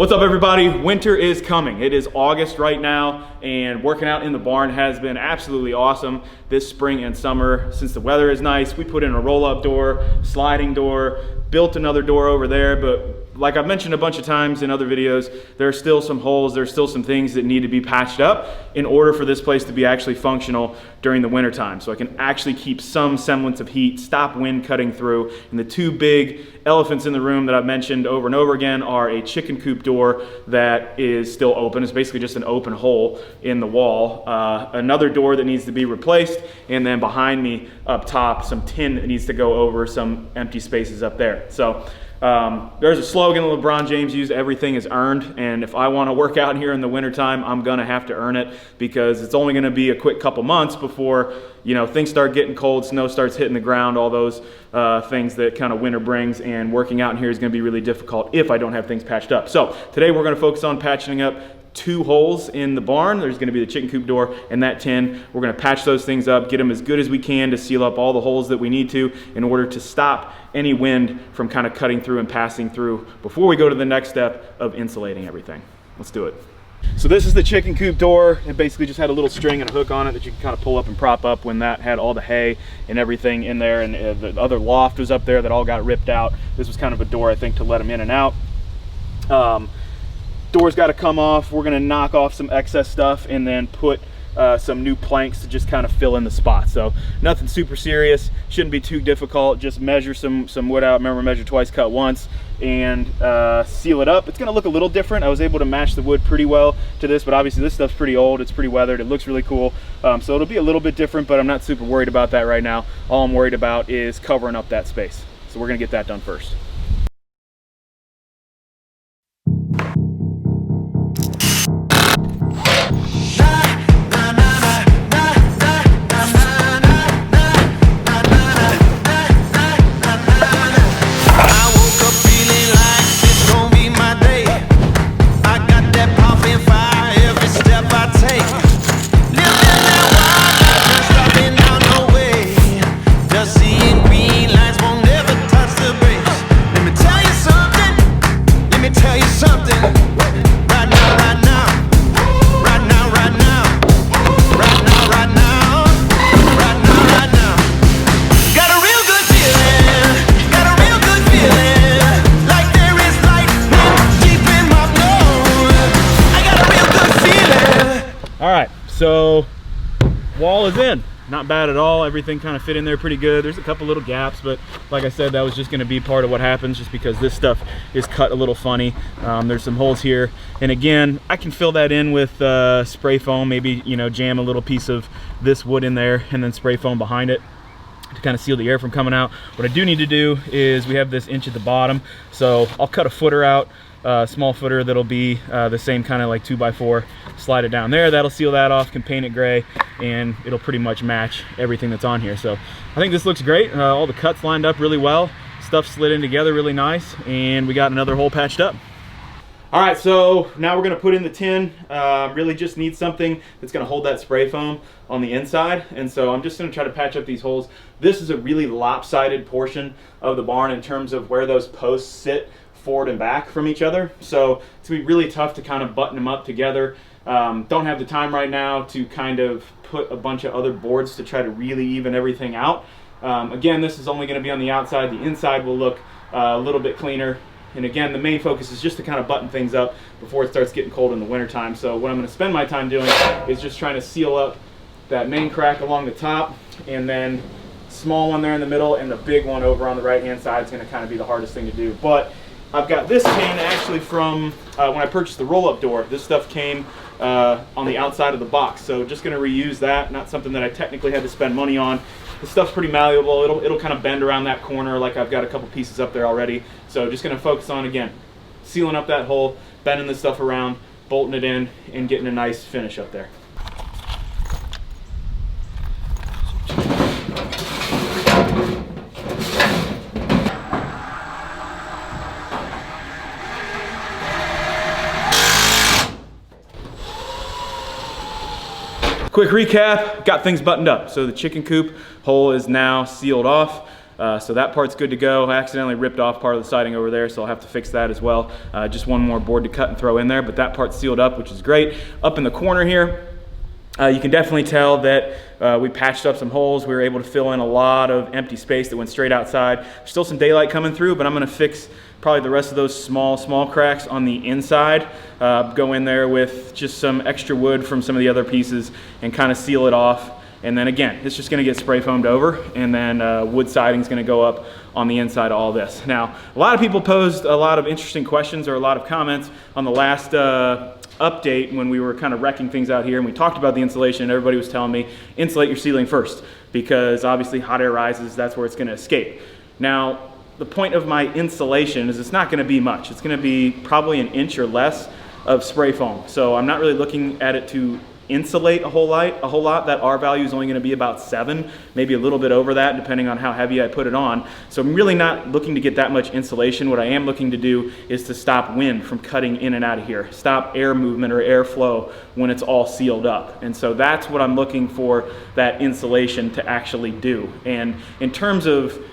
What's up, everybody? Winter is coming. It is August right now, and working out in the barn has been absolutely awesome this spring and summer. Since the weather is nice, we put in a roll-up door, sliding door, built another door over there, but like I've mentioned a bunch of times in other videos, there are still some holes, there's still some things that need to be patched up in order for this place to be actually functional during the winter time. So I can actually keep some semblance of heat, stop wind cutting through. And the two big elephants in the room that I've mentioned over and over again are a chicken coop door that is still open. It's basically just an open hole in the wall. Another door that needs to be replaced, and then behind me up top, some tin that needs to go over some empty spaces up there. So there's a slogan that LeBron James used: everything is earned. And if I want to work out here in the wintertime, I'm going to have to earn it, because it's only going to be a quick couple months before, you know, things start getting cold, snow starts hitting the ground, all those things that kind of winter brings. And working out in here is going to be really difficult if I don't have things patched up. So today we're going to focus on patching up two holes in the barn. There's going to be the chicken coop door and that tin. We're going to patch those things up, get them as good as we can to seal up all the holes that we need to in order to stop any wind from kind of cutting through and passing through before we go to the next step of insulating everything. Let's do it. So this is the chicken coop door. It basically just had a little string and a hook on it that you can kind of pull up and prop up when that had all the hay and everything in there, and the other loft was up there that all got ripped out. This was kind of a door, I think, to let them in and out. Door's got to come off. We're going to knock off some excess stuff and then put some new planks to just kind of fill in the spot. So nothing super serious, shouldn't be too difficult. Just measure some wood out. Remember, measure twice, cut once, and seal it up. It's going to look a little different. I was able to match the wood pretty well to this, but obviously this stuff's pretty old, it's pretty weathered, it looks really cool. So it'll be a little bit different, but I'm not super worried about that right now. All I'm worried about is covering up that space. So we're going to get that done first. So wall is in, not bad at all. Everything kind of fit in there pretty good. There's a couple little gaps, but like I said, that was just going to be part of what happens just because this stuff is cut a little funny. There's some holes here, and again, I can fill that in with spray foam, maybe, you know, jam a little piece of this wood in there and then spray foam behind it to kind of seal the air from coming out. What I do need to do is, we have this inch at the bottom, so I'll cut a footer out, small footer that'll be the same kind of like 2x4, slide it down there. That'll seal that off, can paint it gray, and it'll pretty much match everything that's on here. So I think this looks great. All the cuts lined up really well, stuff slid in together really nice, and we got another hole patched up. All right, so now we're gonna put in the tin. Really just need something that's gonna hold that spray foam on the inside. And so I'm just gonna try to patch up these holes. This is a really lopsided portion of the barn in terms of where those posts sit forward and back from each other. So it's gonna be really tough to kind of button them up together. Don't have the time right now to kind of put a bunch of other boards to try to really even everything out. Again, this is only gonna be on the outside. The inside will look a little bit cleaner. And again, the main focus is just to kind of button things up before it starts getting cold in the wintertime. So what I'm going to spend my time doing is just trying to seal up that main crack along the top, and then small one there in the middle, and the big one over on the right hand side is going to kind of be the hardest thing to do. But I've got this cane actually from when I purchased the roll-up door. This stuff came on the outside of the box, so just going to reuse that. Not something that I technically had to spend money on. The stuff's pretty malleable. It'll kind of bend around that corner, like I've got a couple pieces up there already. So just going to focus on, again, sealing up that hole, bending this stuff around, bolting it in, and getting a nice finish up there. Quick recap, got things buttoned up. So the chicken coop hole is now sealed off. So that part's good to go. I accidentally ripped off part of the siding over there, so I'll have to fix that as well. Just one more board to cut and throw in there, but that part's sealed up, which is great. Up in the corner here, you can definitely tell that we patched up some holes. We were able to fill in a lot of empty space that went straight outside. There's still some daylight coming through, but I'm going to fix probably the rest of those small cracks on the inside. Go in there with just some extra wood from some of the other pieces and kind of seal it off. And then again, it's just going to get spray foamed over, and then wood siding is going to go up on the inside of all this. Now, a lot of people posed a lot of interesting questions or a lot of comments on the last update when we were kind of wrecking things out here, and we talked about the insulation, and everybody was telling me insulate your ceiling first, because obviously hot air rises, that's where it's going to escape. Now, the point of my insulation is it's not going to be much. It's going to be probably an inch or less of spray foam. So I'm not really looking at it to insulate a whole lot. That R value is only going to be about 7, maybe a little bit over that, depending on how heavy I put it on. So I'm really not looking to get that much insulation. What I am looking to do is to stop wind from cutting in and out of here, stop air movement or airflow when it's all sealed up. And so that's what I'm looking for that insulation to actually do. And in terms of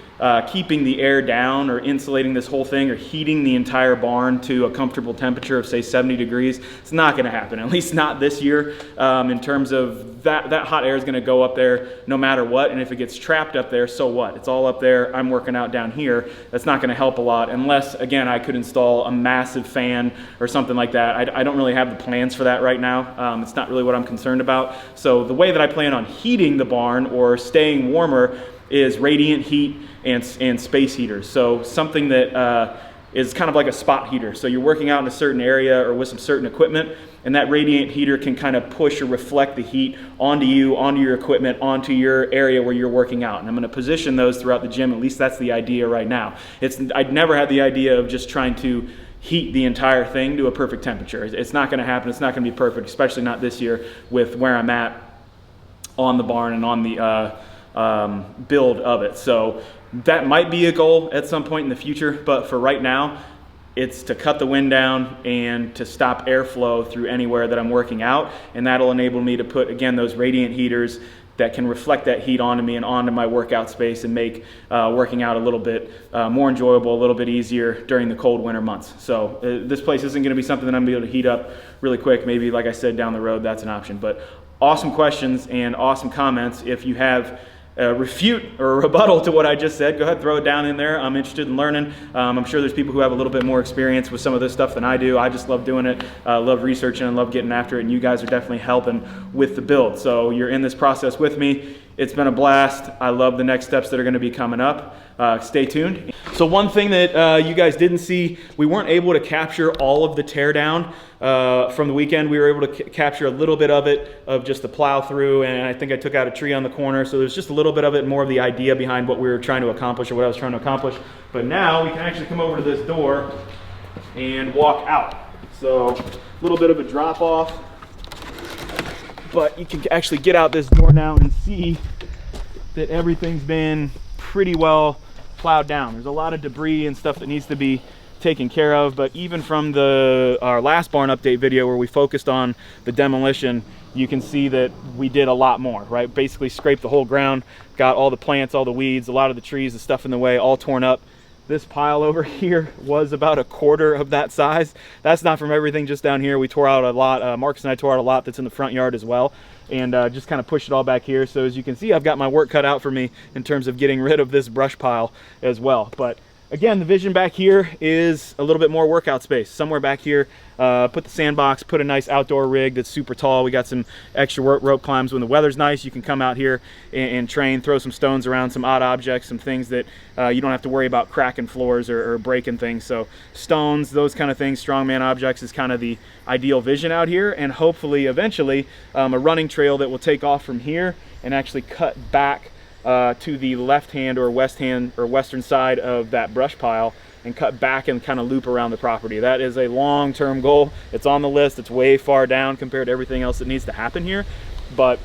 keeping the air down or insulating this whole thing or heating the entire barn to a comfortable temperature of say 70 degrees, it's not going to happen, at least not this year. In terms of that hot air is going to go up there no matter what, and if it gets trapped up there, so what? It's all up there, I'm working out down here. That's not going to help a lot unless, again, I could install a massive fan or something like that. I don't really have the plans for that right now. It's not really what I'm concerned about. So the way that I plan on heating the barn or staying warmer is radiant heat and space heaters. So something that is kind of like a spot heater. So you're working out in a certain area or with some certain equipment, and that radiant heater can kind of push or reflect the heat onto you, onto your equipment, onto your area where you're working out. And I'm going to position those throughout the gym. At least that's the idea right now. I'd never had the idea of just trying to heat the entire thing to a perfect temperature. It's not going to happen. It's not going to be perfect, especially not this year with where I'm at on the barn and on the build of it. So that might be a goal at some point in the future, but for right now, it's to cut the wind down and to stop airflow through anywhere that I'm working out, and that'll enable me to put, again, those radiant heaters that can reflect that heat onto me and onto my workout space and make working out a little bit more enjoyable, a little bit easier during the cold winter months. So this place isn't going to be something that I'm going to be able to heat up really quick. Maybe, like I said, down the road, that's an option. But awesome questions and awesome comments. If you have refute or rebuttal to what I just said, go ahead, throw it down in there. I'm interested in learning. I'm sure there's people who have a little bit more experience with some of this stuff than I do. I just love doing it, love researching and love getting after it, and you guys are definitely helping with the build. So you're in this process with me. It's been a blast. I love the next steps that are going to be coming up. Stay tuned. So one thing that you guys didn't see, we weren't able to capture all of the teardown from the weekend. We were able to capture a little bit of it, of just the plow through, and I think I took out a tree on the corner. So there's just a little bit of it, more of the idea behind what we were trying to accomplish or what I was trying to accomplish. But now we can actually come over to this door and walk out. So a little bit of a drop off, but you can actually get out this door now and see that everything's been pretty well plowed down. There's a lot of debris and stuff that needs to be taken care of, but even from our last barn update video where we focused on the demolition, you can see that we did a lot more, right? Basically scraped the whole ground, got all the plants, all the weeds, a lot of the trees, the stuff in the way, all torn up. This pile over here was about 1/4 of that size. That's not from everything just down here. We tore out a lot. Marcus and I tore out a lot that's in the front yard as well, and just kind of pushed it all back here. So as you can see, I've got my work cut out for me in terms of getting rid of this brush pile as well. But again, the vision back here is a little bit more workout space. Somewhere back here, put the sandbox, put a nice outdoor rig that's super tall. We got some extra rope climbs. When the weather's nice, you can come out here and train, throw some stones around, some odd objects, some things that you don't have to worry about cracking floors or breaking things. So stones, those kind of things, strongman objects is kind of the ideal vision out here. And hopefully, eventually, a running trail that will take off from here and actually cut back to the left hand or western side of that brush pile and cut back and kind of loop around the property. That is a long-term goal. It's on the list. It's way far down compared to everything else that needs to happen here, but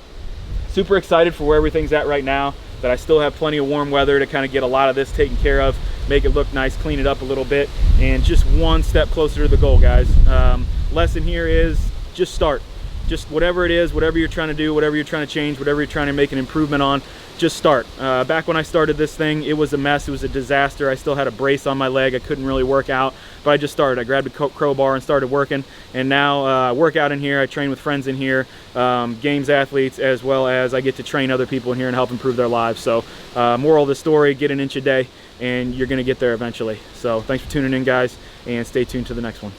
super excited for where everything's at right now, that I still have plenty of warm weather to kind of get a lot of this taken care of, make it look nice, clean it up a little bit, and just one step closer to the goal, guys. Lesson here is just start. Just whatever it is, whatever you're trying to do, whatever you're trying to change, whatever you're trying to make an improvement on, just start. Back when I started this thing, it was a mess. It was a disaster. I still had a brace on my leg. I couldn't really work out, but I just started. I grabbed a crowbar and started working, and now I work out in here. I train with friends in here, games athletes, as well as I get to train other people in here and help improve their lives. So moral of the story, get an inch a day and you're gonna get there eventually. So thanks for tuning in, guys, and stay tuned to the next one.